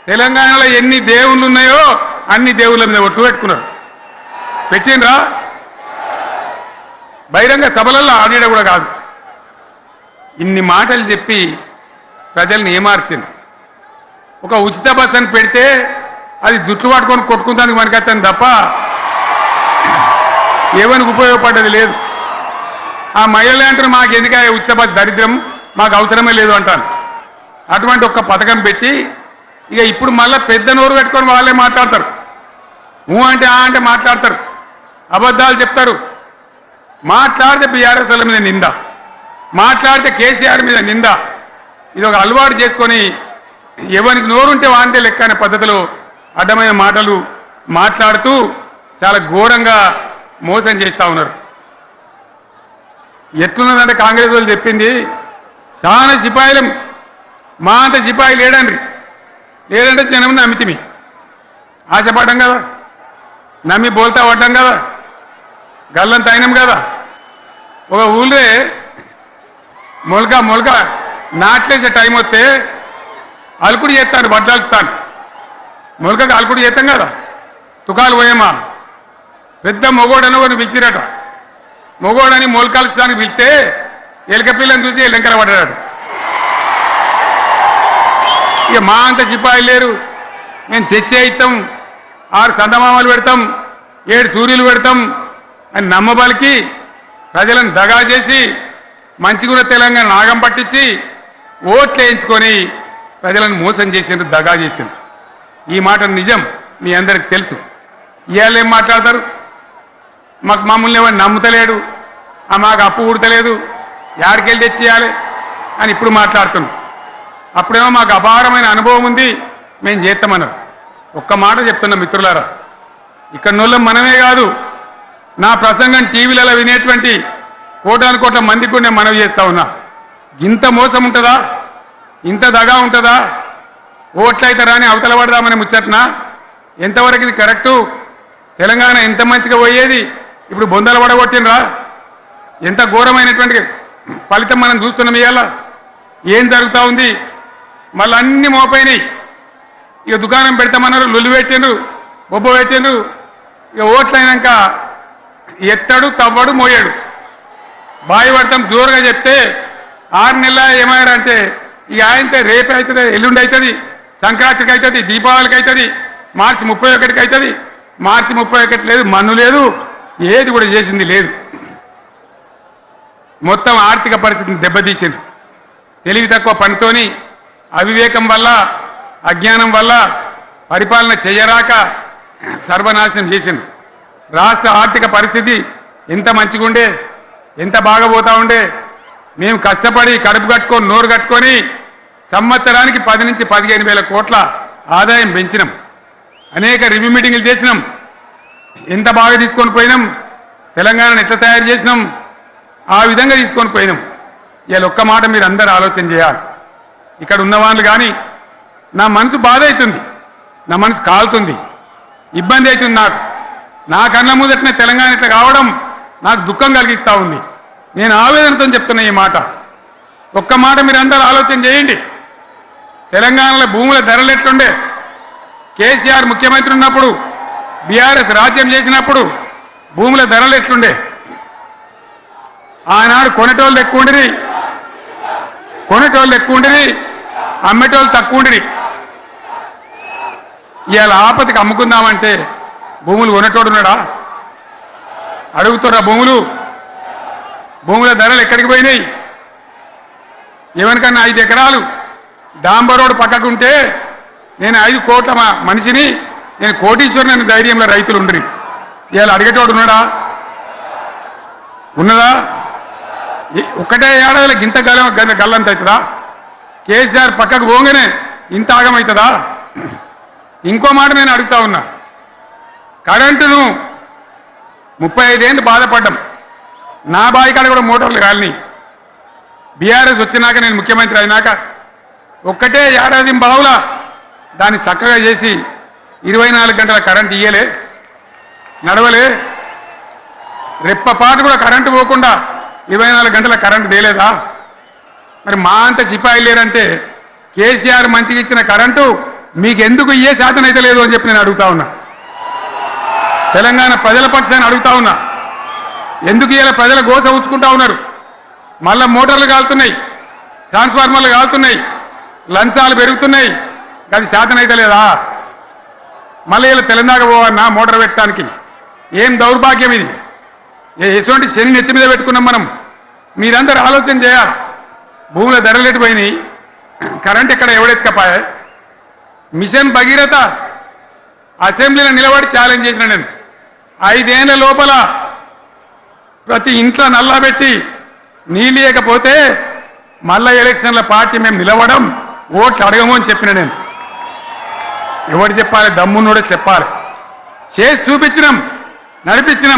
తెలంగాణలో ఎన్ని దేవుళ్ళు ఉన్నాయో అన్ని దేవుళ్ళ మీద ఒట్లు పెట్టుకున్నారు. పెట్టినరా బహిరంగ సభలలో ఆడిడ కూడా కాదు. ఇన్ని మాటలు చెప్పి ప్రజల్ని ఏమార్చింది. ఒక ఉచిత బస్ అని పెడితే అది జుట్లు పట్టుకొని కొట్టుకుంటానికి మనకత్తాను తప్ప ఏమనికి ఉపయోగపడ్డది లేదు. ఆ మహిళలే అంటారు మాకు ఎందుక ఉచిత బస్ దరిద్రం, మాకు అవసరమే లేదు అంటాను. అటువంటి ఒక పథకం పెట్టి ఇక ఇప్పుడు మళ్ళీ పెద్ద నోరు పెట్టుకొని వాళ్ళే మాట్లాడతారు. అంటే అంటే మాట్లాడతారు, అబద్ధాలు చెప్తారు. మాట్లాడితే బీఆర్ఎస్ వాళ్ళ మీద నింద, మాట్లాడితే కేసీఆర్ మీద నింద. ఇది ఒక అలవాటు చేసుకొని ఎవరికి నోరుంటే వాంటే లెక్క అనే పద్ధతిలో అడ్డమైన మాటలు మాట్లాడుతూ చాలా ఘోరంగా మోసం చేస్తూ ఉన్నారు. ఎట్లున్నదంటే కాంగ్రెస్ వాళ్ళు చెప్పింది చాలా సిపాయిలం, మా అంత సిపాయి లేడండి. లేదంటే జనం నమ్మితిమి, ఆశపడ్డాం కదా, నమ్మి బోల్తా పడ్డాం కదా, గల్లంత అయినాం కదా. ఒక ఊళ్ళే మొలక నాట్లేసే టైం వస్తే అలుకుడు చేస్తాను, బట్టలు అలుకుతాను. మొలకకు అలుకుడు చేస్తాం కదా, తుకాలు పోయేమా పెద్ద మొగోడని ఒకరిని పిలిచిరట. మొగోడని మొలకలుస్తానికి పిలిస్తే ఎలక పిల్లని చూసి ఎల్లంకర పడ్డాడు. ఇక మా అంత సిపాయి లేరు, మేము తెచ్చే ఇస్తాం, 6 సందమామలు పెడతాం, 7 సూర్యులు పెడతాం అని నమ్మబలికి ప్రజలను దగా చేసి మంచిగున్న తెలంగాణ నాగం పట్టించి ఓట్లు వేయించుకొని ప్రజలను మోసం చేసిండ్రు, దగా చేసిండ్రు. ఈ మాట నిజం, మీ అందరికి తెలుసు. ఇవాళ ఏం మాట్లాడతారు, మాకు మమ్మల్ని ఎవరు నమ్ముతలేడు, మాకు అప్పు ఊడతలేదు, యాడికెళ్ళి తెచ్చియాలి అని ఇప్పుడు మాట్లాడుతున్నాం. అప్పుడేమో మాకు అపారమైన అనుభవం ఉంది, మేము చేస్తామన్నారు. ఒక్క మాట చెప్తున్నా మిత్రులారా, ఇక్కడ నోళ్ళం మనమే కాదు, నా ప్రసంగం టీవీలలో వినేటువంటి కోటాను కోట్ల మందికి కూడా నేను మనవి చేస్తా ఉన్నా. ఇంత మోసం ఉంటుందా, ఇంత దగా ఉంటుందా? ఓట్లయితారా అని అవతల పడదామని ముచ్చట్నా? ఎంతవరకు ఇది కరెక్టు? తెలంగాణ ఎంత మంచిగా పోయేది, ఇప్పుడు బొందలు పడగొట్టినరా? ఎంత ఘోరమైనటువంటి ఫలితం మనం చూస్తున్నాం. ఇవాళ ఏం జరుగుతూ ఉంది? మళ్ళీ అన్ని మోపైనాయి. ఇక దుకాణం పెడతామన్నారు, లొల్లు పెట్టిండ్రు, బొబ్బ పెట్టిండ్రు. ఇక ఓట్లయినాక ఎత్తడు, తవ్వడు, మోయాడు. బాయి పడతాం జోరుగా చెప్తే 6 నెలల ఏమయ్యారంటే ఇక ఆయనతో రేపు అవుతుంది, ఎల్లుండి అవుతుంది, సంక్రాంతికి అవుతుంది, దీపావళికి అవుతుంది, మార్చి 31కి అవుతుంది. మార్చి 31 లేదు, మన్ను లేదు, ఏది కూడా చేసింది లేదు. మొత్తం ఆర్థిక పరిస్థితిని దెబ్బతీసింది. తెలివి తక్కువ పనితోని, అవివేకం వల్ల, అజ్ఞానం వల్ల పరిపాలన చేయరాక సర్వనాశనం చేసింది. రాష్ట్ర ఆర్థిక పరిస్థితి ఎంత మంచిగా ఉండే, ఎంత బాగా పోతా ఉండే. మేము కష్టపడి కడుపు కట్టుకొని నోరు కట్టుకొని సంవత్సరానికి 10 నుంచి 15 వేల కోట్ల ఆదాయం పెంచినాం. అనేక రివ్యూ మీటింగులు చేసినాం. ఎంత బాగా తీసుకొని పోయినాం, తెలంగాణను ఎట్లా తయారు చేసినాం, ఆ విధంగా తీసుకొని పోయినాం. ఇవాళ ఒక్క మాట మీరు అందరూ ఆలోచన చేయాలి. ఇక్కడ ఉన్నవాళ్ళు కానీ నా మనసు బాధ అవుతుంది, నా మనసు కాలుతుంది, ఇబ్బంది అవుతుంది. నా కళ్ళ ముందటనే తెలంగాణ ఇట్లా కావడం నాకు దుఃఖం కలిగిస్తూ ఉంది. నేను ఆవేదనతో చెప్తున్నా ఈ మాట. ఒక్క మాట మీరు అందరూ ఆలోచన చేయండి. తెలంగాణలో భూముల ధరలు ఎట్లుండే? కేసీఆర్ ముఖ్యమంత్రి ఉన్నప్పుడు, బీఆర్ఎస్ రాజ్యం చేసినప్పుడు భూముల ధరలు ఎట్లుండే? ఆనాడు కొనేటోళ్ళు ఎక్కువ ఉండిరి, అమ్మేటోళ్ళు తక్కువ ఉండిరి. ఇవాళ ఆపతికి అమ్ముకుందామంటే భూములు కొనేటోడున్నాడా? అడుగుతున్నా భూముల ధరలు ఎక్కడికి పోయినాయి? ఎవరికన్నా 5 ఎకరాలు డాంబర్ రోడ్డు పక్కకుంటే నేను 5 కోట్ల మనిషిని, నేను కోటీశ్వరుని అనే ధైర్యంలో రైతులు ఉండరు. ఇవాళ అడిగేటోడు ఉన్నాడా? ఉన్నదా? ఒక్కటే ఏడాదిలో ఇంత గల్లంత అవుతుందా? కేసీఆర్ పక్కకు పోగానే ఇంత ఆగమవుతుందా? ఇంకో మాట నేను అడుగుతా ఉన్నా. కరెంటును 35 ఏళ్ళు బాధపడ్డాం. నా బావి కాడ కూడా మోటార్లు కాలినాయి. బీఆర్ఎస్ వచ్చినాక, నేను ముఖ్యమంత్రి అయినాక ఒక్కటే ఏడాది బావులా దాన్ని చక్కగా చేసి 24 గంటల కరెంట్ ఇయ్యలే, నడవలే. రెప్పపాటు కూడా కరెంటు పోకుండా 24 గంటల కరెంటు తేలేదా? మరి మా అంత సిపాయి లేరంటే కేసీఆర్ మంచిగా ఇచ్చిన కరెంటు మీకెందుకు ఏ శాతం అయితే లేదు అని చెప్పి నేను అడుగుతా ఉన్నా. తెలంగాణ ప్రజల పక్షాన్ని అడుగుతా ఉన్నా. ఎందుకు ఇలా ప్రజల గోస ఉంచుకుంటా ఉన్నారు? మళ్ళా మోటార్లు కాలుతున్నాయి, ట్రాన్స్ఫార్మర్లు కాలుతున్నాయి, లంచాలు పెరుగుతున్నాయి. అది శాతం అయితే లేదా? మళ్ళీ ఇలా తెలంగాణ పోవన్నా మోటార్ పెట్టడానికి? ఏం దౌర్భాగ్యం ఇది! ఎటువంటి శని నెత్తి మీద పెట్టుకున్నాం మనం. మీరందరూ ఆలోచన చేయాలి. భూముల ధరలు పోయినాయి, కరెంట్ ఎక్కడ ఎవడెత్తుకపోయా? మిషన్ భగీరథ అసెంబ్లీలో నిలబడి ఛాలెంజ్ చేసిన నేను. 5 ఏళ్ల లోపల ప్రతి ఇంట్లో నల్లా పెట్టి నీళ్ళేయకపోతే మళ్ళా ఎలక్షన్ల పార్టీ మేము నిలవడం, ఓట్లు అడగము అని చెప్పిన నేను. ఎవరు చెప్పాలి? దమ్మున్నోడే చెప్పాలి. చేసి చూపించినాం, నడిపించినాం.